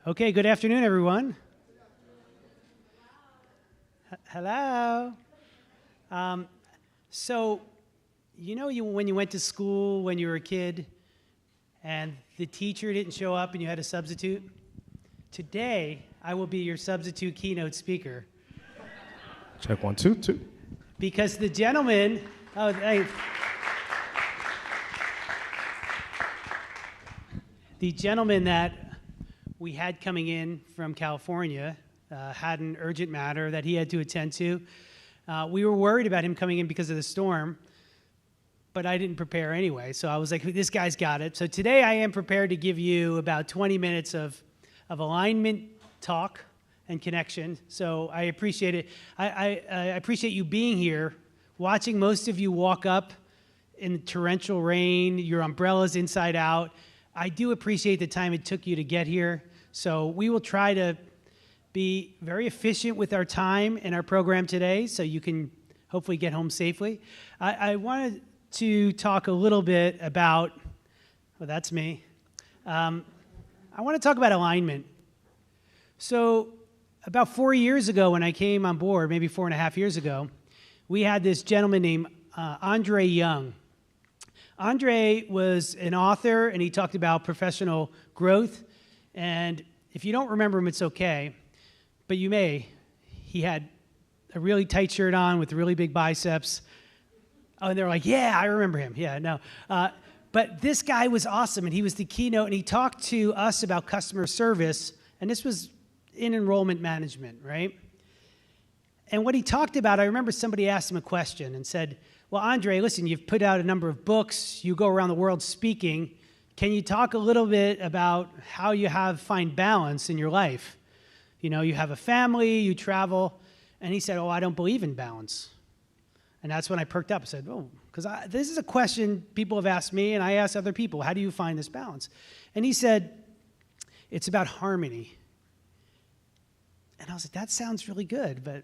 Okay, good afternoon, everyone. Hello. So, when you went to school when you were a kid and the teacher didn't show up and you had a substitute? Today, I will be your substitute keynote speaker. Check 1, 2, 2. Because the gentleman, the gentleman that we had coming in from California had an urgent matter that he had to attend to. We were worried about him coming in because of the storm, but I didn't prepare anyway. So I was like, this guy's got it. So today I am prepared to give you about 20 minutes of alignment talk and connection. So I appreciate it. I appreciate you being here, watching most of you walk up in torrential rain, your umbrellas inside out. I do appreciate the time it took you to get here. So we will try to be very efficient with our time and our program today so you can hopefully get home safely. I wanted to talk a little bit about, that's me. I want to talk about alignment. So about 4 years ago when I came on board, maybe 4.5 years ago, we had this gentleman named Andre Young. Andre was an author, and he talked about professional growth. And if you don't remember him, it's okay, but you may. He had a really tight shirt on with really big biceps. Oh, and they were like, yeah, I remember him. Yeah, no. But this guy was awesome, and he was the keynote, and he talked to us about customer service, and this was in enrollment management, right? And what he talked about, I remember somebody asked him a question and said, well, Andre, listen, you've put out a number of books, you go around the world speaking. Can you talk a little bit about how you find balance in your life? You know, you have a family, you travel. And he said, I don't believe in balance. And that's when I perked up. I said, because this is a question people have asked me, and I ask other people, how do you find this balance? And he said, it's about harmony. And I was like, that sounds really good, but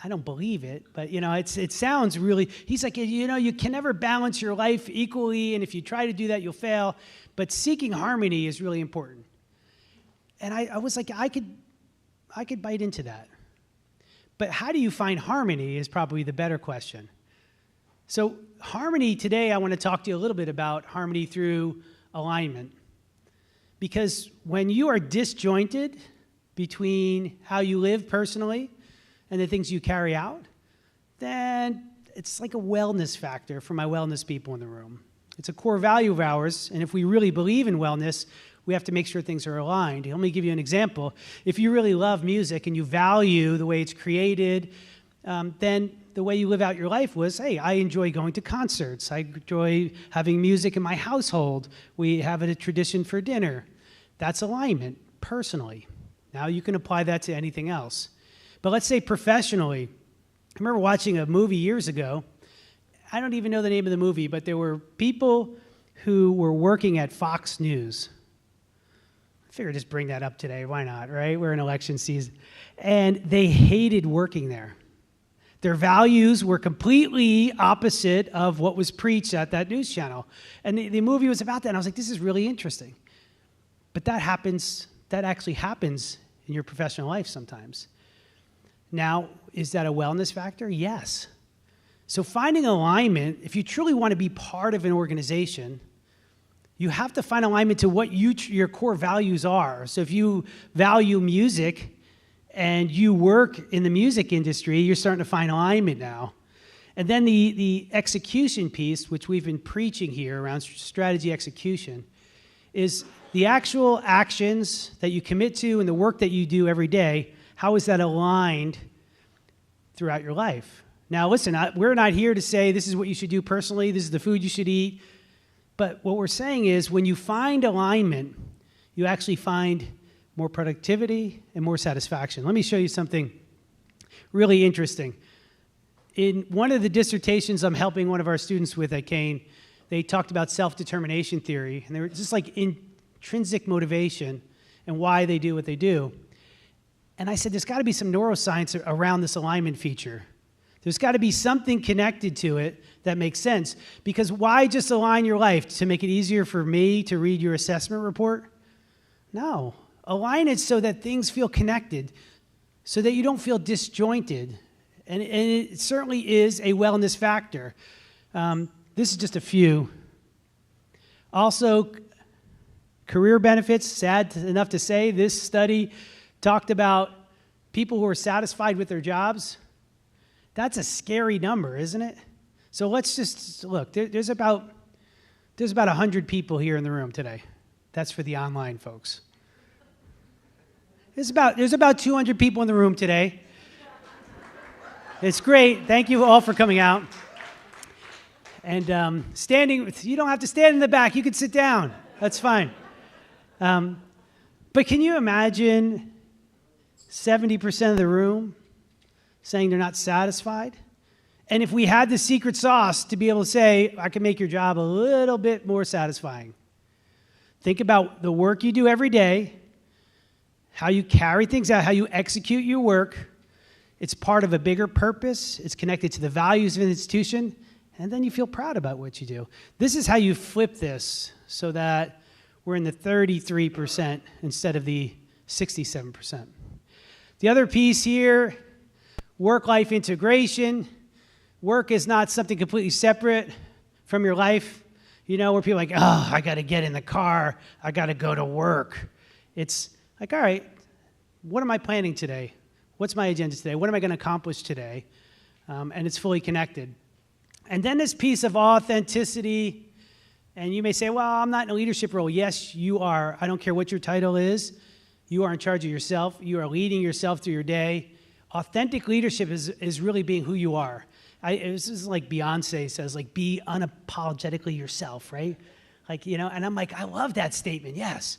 I don't believe it, but it sounds really, he's like, you can never balance your life equally, and if you try to do that, you'll fail, but seeking harmony is really important. And I was like, I could bite into that. But how do you find harmony is probably the better question. So harmony today, I want to talk to you a little bit about harmony through alignment. Because when you are disjointed between how you live personally and the things you carry out, then it's like a wellness factor for my wellness people in the room. It's a core value of ours, and if we really believe in wellness, we have to make sure things are aligned. Let me give you an example. If you really love music and you value the way it's created, then the way you live out your life was, hey, I enjoy going to concerts. I enjoy having music in my household. We have a tradition for dinner. That's alignment, personally. Now you can apply that to anything else. But let's say professionally. I remember watching a movie years ago. I don't even know the name of the movie, but there were people who were working at Fox News. I figured just bring that up today. Why not, right? We're in election season. And they hated working there. Their values were completely opposite of what was preached at that news channel. And the movie was about that, and I was like, this is really interesting. But that actually happens in your professional life sometimes. Now, is that a wellness factor? Yes. So finding alignment, if you truly want to be part of an organization, you have to find alignment to what your core values are. So if you value music and you work in the music industry, you're starting to find alignment now. And then the execution piece, which we've been preaching here around strategy execution, is the actual actions that you commit to and the work that you do every day. How is that aligned throughout your life? Now, listen, we're not here to say this is what you should do personally, this is the food you should eat. But what we're saying is when you find alignment, you actually find more productivity and more satisfaction. Let me show you something really interesting. In one of the dissertations I'm helping one of our students with at Kane, they talked about self-determination theory, and they were just like intrinsic motivation and why they do what they do. And I said, there's got to be some neuroscience around this alignment feature. There's got to be something connected to it that makes sense. Because why just align your life? To make it easier for me to read your assessment report? No. Align it so that things feel connected, so that you don't feel disjointed. And it certainly is a wellness factor. This is just a few. Also, career benefits, sad enough to say, this study talked about people who are satisfied with their jobs. That's a scary number, isn't it? So let's just look. There's about 100 people here in the room today. That's for the online folks. There's about 200 people in the room today. It's great. Thank you all for coming out. And standing, you don't have to stand in the back. You can sit down. That's fine. But can you imagine 70% of the room saying they're not satisfied? And if we had the secret sauce to be able to say, I can make your job a little bit more satisfying. Think about the work you do every day, how you carry things out, how you execute your work. It's part of a bigger purpose. It's connected to the values of an institution. And then you feel proud about what you do. This is how you flip this so that we're in the 33% instead of the 67%. The other piece here, work-life integration. Work is not something completely separate from your life. You know, where people are like, oh, I got to get in the car. I got to go to work. It's like, all right, what am I planning today? What's my agenda today? What am I going to accomplish today? And it's fully connected. And then this piece of authenticity, and you may say, well, I'm not in a leadership role. Yes, you are. I don't care what your title is. You are in charge of yourself. You are leading yourself through your day. Authentic leadership is really being who you are. This is like Beyonce says, like, be unapologetically yourself, right? Like, you know, and I'm like, I love that statement, yes.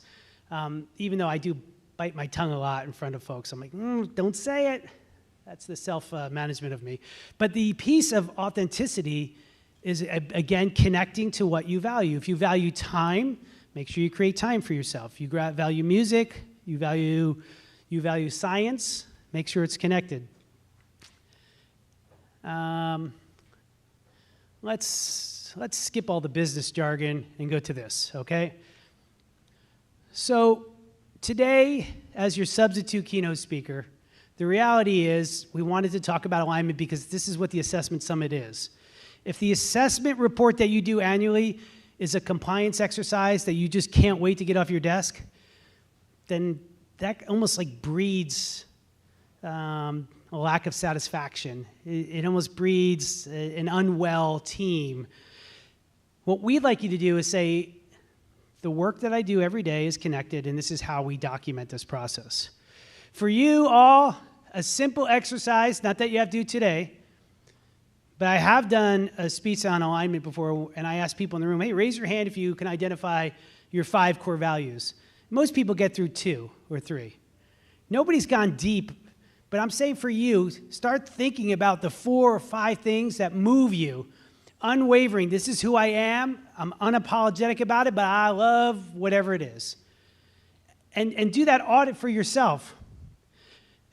Even though I do bite my tongue a lot in front of folks. I'm like, don't say it. That's the self-management of me. But the piece of authenticity is, again, connecting to what you value. If you value time, make sure you create time for yourself. You value music, you value science, make sure it's connected. Let's skip all the business jargon and go to this, okay? So today, as your substitute keynote speaker, the reality is we wanted to talk about alignment because this is what the assessment summit is. If the assessment report that you do annually is a compliance exercise that you just can't wait to get off your desk, then that almost like breeds a lack of satisfaction. It almost breeds an unwell team. What we'd like you to do is say, the work that I do every day is connected, and this is how we document this process. For you all, a simple exercise, not that you have to do today, but I have done a speech on alignment before, and I asked people in the room, hey, raise your hand if you can identify your 5 core values. Most people get through 2 or 3. Nobody's gone deep, but I'm saying for you, start thinking about the 4 or 5 things that move you. Unwavering, this is who I am. I'm unapologetic about it, but I love whatever it is. And do that audit for yourself.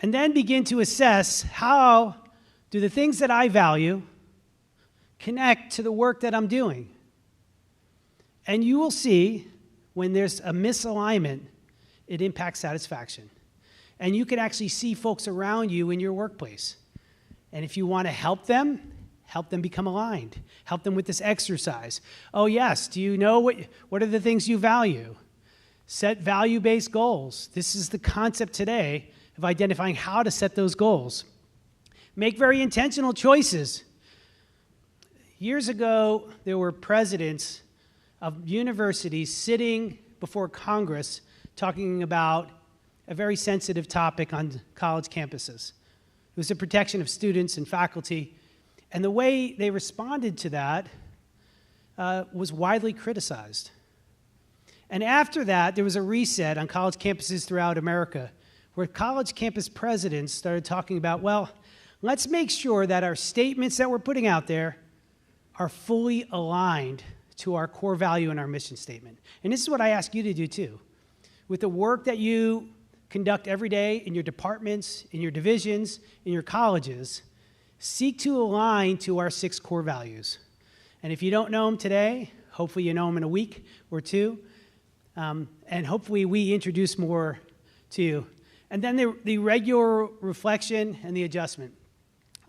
And then begin to assess how do the things that I value connect to the work that I'm doing. And you will see when there's a misalignment, it impacts satisfaction. And you can actually see folks around you in your workplace. And if you want to help them become aligned. Help them with this exercise. Oh, yes, do you know what are the things you value? Set value-based goals. This is the concept today of identifying how to set those goals. Make very intentional choices. Years ago, there were presidents of universities sitting before Congress talking about a very sensitive topic on college campuses. It was the protection of students and faculty. And the way they responded to that was widely criticized. And after that, there was a reset on college campuses throughout America where college campus presidents started talking about, well, let's make sure that our statements that we're putting out there are fully aligned to our core value and our mission statement. And this is what I ask you to do too. With the work that you conduct every day in your departments, in your divisions, in your colleges, seek to align to our 6 core values. And if you don't know them today, hopefully you know them in a week or 2. And hopefully we introduce more to you. And then the regular reflection and the adjustment.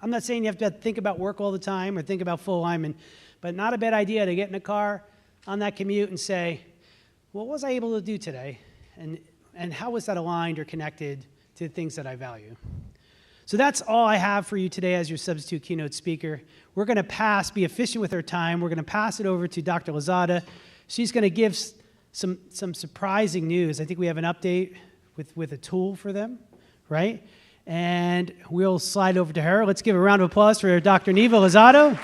I'm not saying you have to think about work all the time or think about full alignment, but not a bad idea to get in a car on that commute and say, what was I able to do today? And how was that aligned or connected to things that I value? So that's all I have for you today as your substitute keynote speaker. We're going to be efficient with our time. We're going to pass it over to Dr. Lozada. She's going to give some surprising news. I think we have an update with a tool for them, right? And we'll slide over to her. Let's give a round of applause for Dr. Neva Lozado.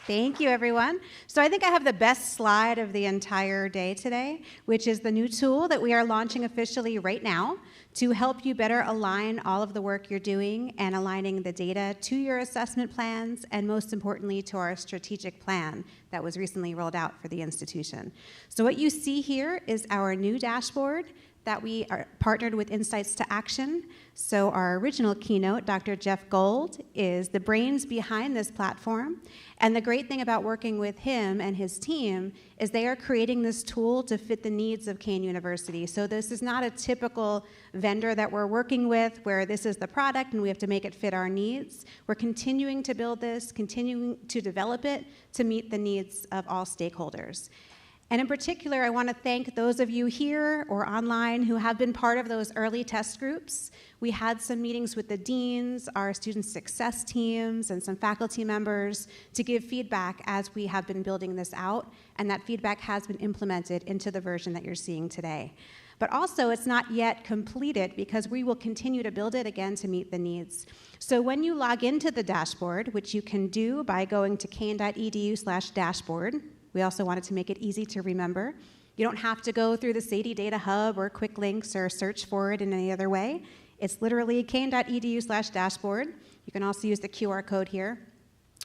Thank you, everyone. So I think I have the best slide of the entire day today, which is the new tool that we are launching officially right now to help you better align all of the work you're doing and aligning the data to your assessment plans and, most importantly, to our strategic plan that was recently rolled out for the institution. So what you see here is our new dashboard that we are partnered with Insights to Action. So our original keynote, Dr. Jeff Gold, is the brains behind this platform. And the great thing about working with him and his team is they are creating this tool to fit the needs of Kane University. So this is not a typical vendor that we're working with where this is the product and we have to make it fit our needs. We're continuing to build this, continuing to develop it to meet the needs of all stakeholders. And in particular, I want to thank those of you here or online who have been part of those early test groups. We had some meetings with the deans, our student success teams, and some faculty members to give feedback as we have been building this out, and that feedback has been implemented into the version that you're seeing today. But also, it's not yet completed because we will continue to build it again to meet the needs. So when you log into the dashboard, which you can do by going to kane.edu/dashboard, we also wanted to make it easy to remember. You don't have to go through the Sadie Data Hub or quick links or search for it in any other way. It's literally kane.edu/dashboard. You can also use the QR code here.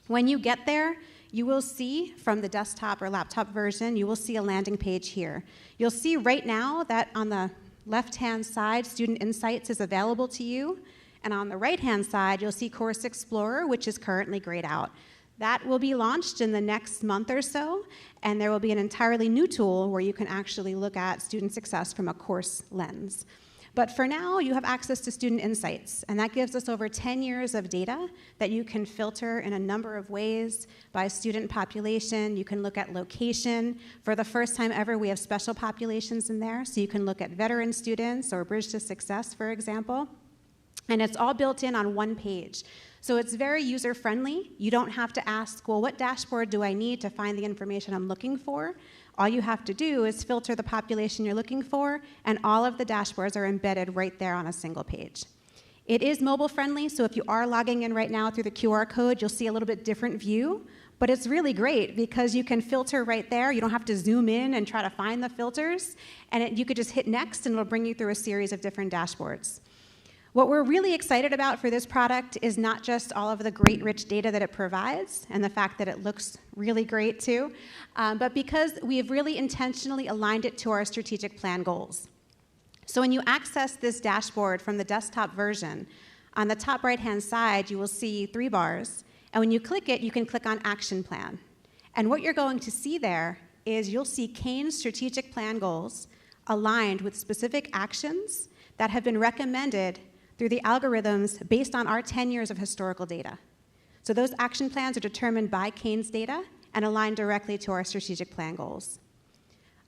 When you get there, you will see from the desktop or laptop version, you will see a landing page here. You'll see right now that on the left-hand side, Student Insights is available to you. And on the right-hand side, you'll see Course Explorer, which is currently grayed out. That will be launched in the next month or so, and there will be an entirely new tool where you can actually look at student success from a course lens. But for now, you have access to Student Insights, and that gives us over 10 years of data that you can filter in a number of ways by student population. You can look at location. For the first time ever, we have special populations in there, so you can look at veteran students or Bridge to Success, for example. And it's all built in on one page. So it's very user-friendly. You don't have to ask, well, what dashboard do I need to find the information I'm looking for? All you have to do is filter the population you're looking for, and all of the dashboards are embedded right there on a single page. It is mobile-friendly, so if you are logging in right now through the QR code, you'll see a little bit different view, but it's really great because you can filter right there. You don't have to zoom in and try to find the filters, and you could just hit next, and it'll bring you through a series of different dashboards. What we're really excited about for this product is not just all of the great rich data that it provides and the fact that it looks really great too, but because we have really intentionally aligned it to our strategic plan goals. So when you access this dashboard from the desktop version, on the top right-hand side, you will see 3 bars, and when you click it, you can click on Action Plan. And what you're going to see there is you'll see Kane's strategic plan goals aligned with specific actions that have been recommended through the algorithms based on our 10 years of historical data. So those action plans are determined by Kane's data and aligned directly to our strategic plan goals.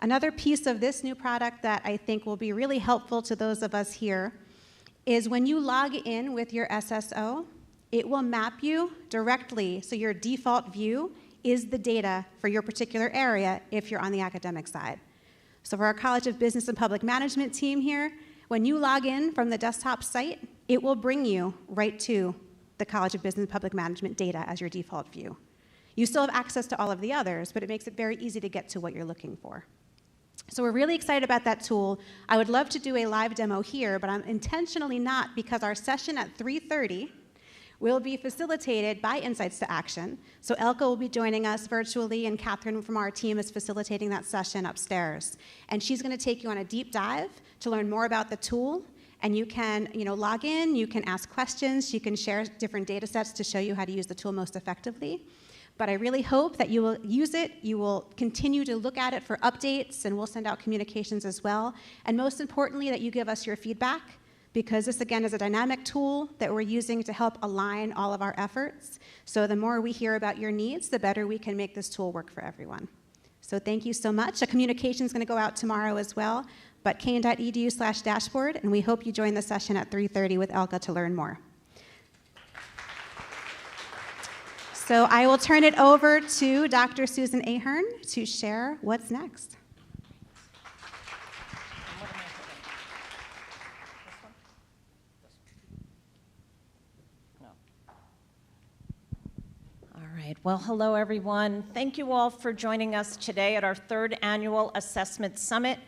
Another piece of this new product that I think will be really helpful to those of us here is when you log in with your SSO, it will map you directly, so your default view is the data for your particular area if you're on the academic side. So for our College of Business and Public Management team here, when you log in from the desktop site, it will bring you right to the College of Business and Public Management data as your default view. You still have access to all of the others, but it makes it very easy to get to what you're looking for. So we're really excited about that tool. I would love to do a live demo here, but I'm intentionally not because our session at 3:30 will be facilitated by Insights to Action. So Elka will be joining us virtually, and Catherine from our team is facilitating that session upstairs. And she's going to take you on a deep dive to learn more about the tool. And you can log in, you can ask questions, you can share different data sets to show you how to use the tool most effectively. But I really hope that you will use it, you will continue to look at it for updates, and we'll send out communications as well. And most importantly, that you give us your feedback, because this, again, is a dynamic tool that we're using to help align all of our efforts. So the more we hear about your needs, the better we can make this tool work for everyone. So thank you so much. A communication is going to go out tomorrow as well, but kane.edu/dashboard, and we hope you join the session at 3:30 with Elka to learn more. So I will turn it over to Dr. Susan Ahern to share what's next. All right. Well, hello, everyone. Thank you all for joining us today at our 3rd Annual Assessment Summit.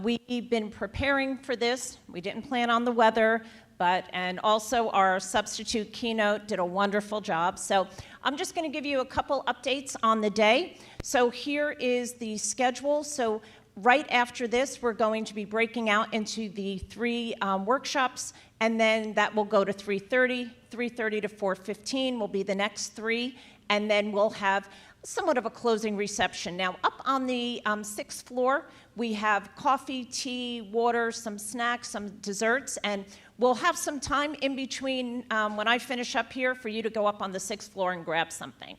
We've been preparing for this. We didn't plan on the weather, and also our substitute Keynote did a wonderful job. So I'm just going to give you a couple updates on the day. So here is the schedule. So right after this, we're going to be breaking out into the 3 workshops, and then that will go to 3:30. 3:30 to 4:15 will be the next 3, and then we'll have somewhat of a closing reception. Now, up on the 6th floor, we have coffee, tea, water, some snacks, some desserts, and we'll have some time in between when I finish up here for you to go up on the 6th floor and grab something.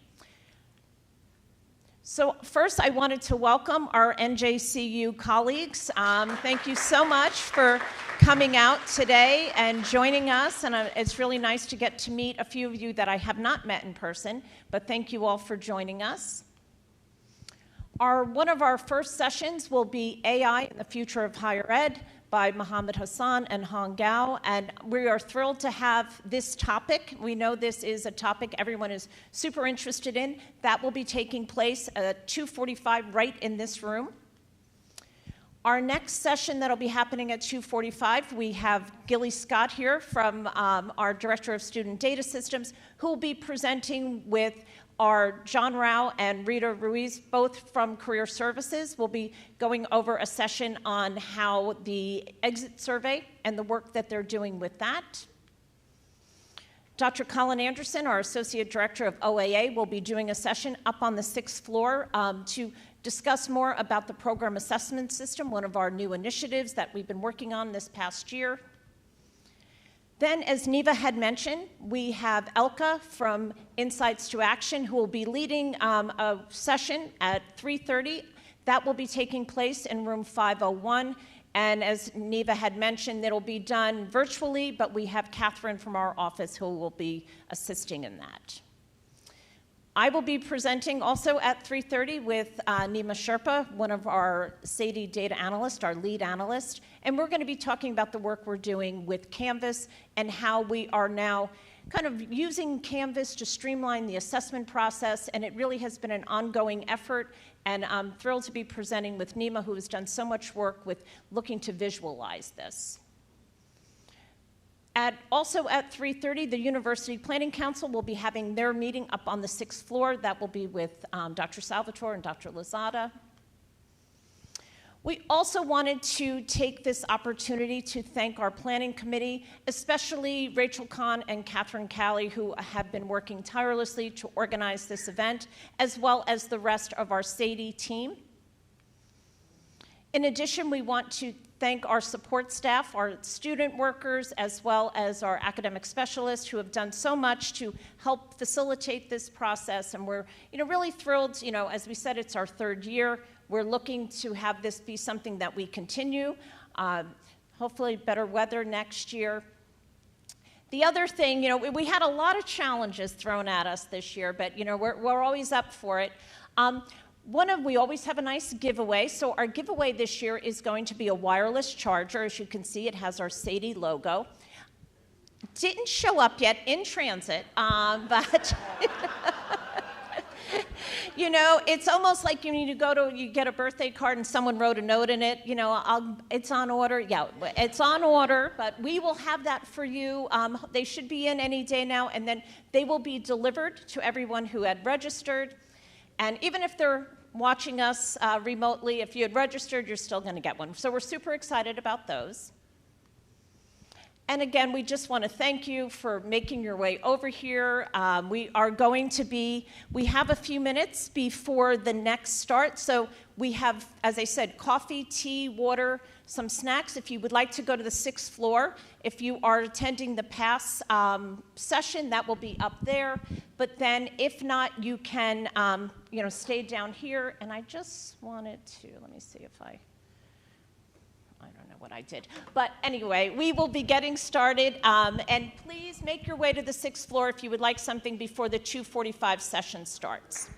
So first, I wanted to welcome our NJCU colleagues. Thank you so much for coming out today and joining us, and it's really nice to get to meet a few of you that I have not met in person, but thank you all for joining us. One of our first sessions will be AI in the Future of Higher Ed by Mohammed Hassan and Hong Gao, and we are thrilled to have this topic. We know this is a topic everyone is super interested in. That will be taking place at 2:45 right in this room. Our next session that'll be happening at 2:45, we have Gilly Scott here from our Director of Student Data Systems, who will be presenting with our John Rao and Rita Ruiz, both from Career Services. We'll be going over a session on how the exit survey and the work that they're doing with that. Dr. Colin Anderson, our Associate Director of OAA, will be doing a session up on the 6th floor to discuss more about the Program Assessment System, one of our new initiatives that we've been working on this past year. Then, as Neva had mentioned, we have Elka from Insights to Action, who will be leading a session at 3:30. That will be taking place in room 501. And as Neva had mentioned, it'll be done virtually, but we have Catherine from our office who will be assisting in that. I will be presenting also at 3:30 with Nima Sherpa, one of our SADE data analysts, our lead analyst, and we're going to be talking about the work we're doing with Canvas and how we are now kind of using Canvas to streamline the assessment process, and it really has been an ongoing effort, and I'm thrilled to be presenting with Nima, who has done so much work with looking to visualize this. Also at 3:30, the University Planning Council will be having their meeting up on the 6th floor. That will be with Dr. Salvatore and Dr. Lozada. We also wanted to take this opportunity to thank our planning committee, especially Rachel Kahn and Catherine Calley, who have been working tirelessly to organize this event, as well as the rest of our SADE team. In addition, we want to thank our support staff, our student workers, as well as our academic specialists who have done so much to help facilitate this process. And we're really thrilled. As we said, it's our 3rd year. We're looking to have this be something that we continue. Hopefully better weather next year. The other thing, we had a lot of challenges thrown at us this year, but we're always up for it. We always have a nice giveaway. So our giveaway this year is going to be a wireless charger. As you can see, it has our SADE logo. Didn't show up yet in transit, but it's almost like you get a birthday card and someone wrote a note in it. It's on order. Yeah, it's on order, but we will have that for you. They should be in any day now, and then they will be delivered to everyone who had registered. And even if they're watching us remotely, if you had registered, you're still going to get one. So we're super excited about those. And again, we just want to thank you for making your way over here. We have a few minutes before the next start. So we have, as I said, coffee, tea, water, some snacks. If you would like to go to the 6th floor, if you are attending the PASS session, that will be up there. But then if not, you can stay down here. And I just wanted to, let me see if I don't know what I did. But anyway, we will be getting started. And please make your way to the 6th floor if you would like something before the 2:45 session starts.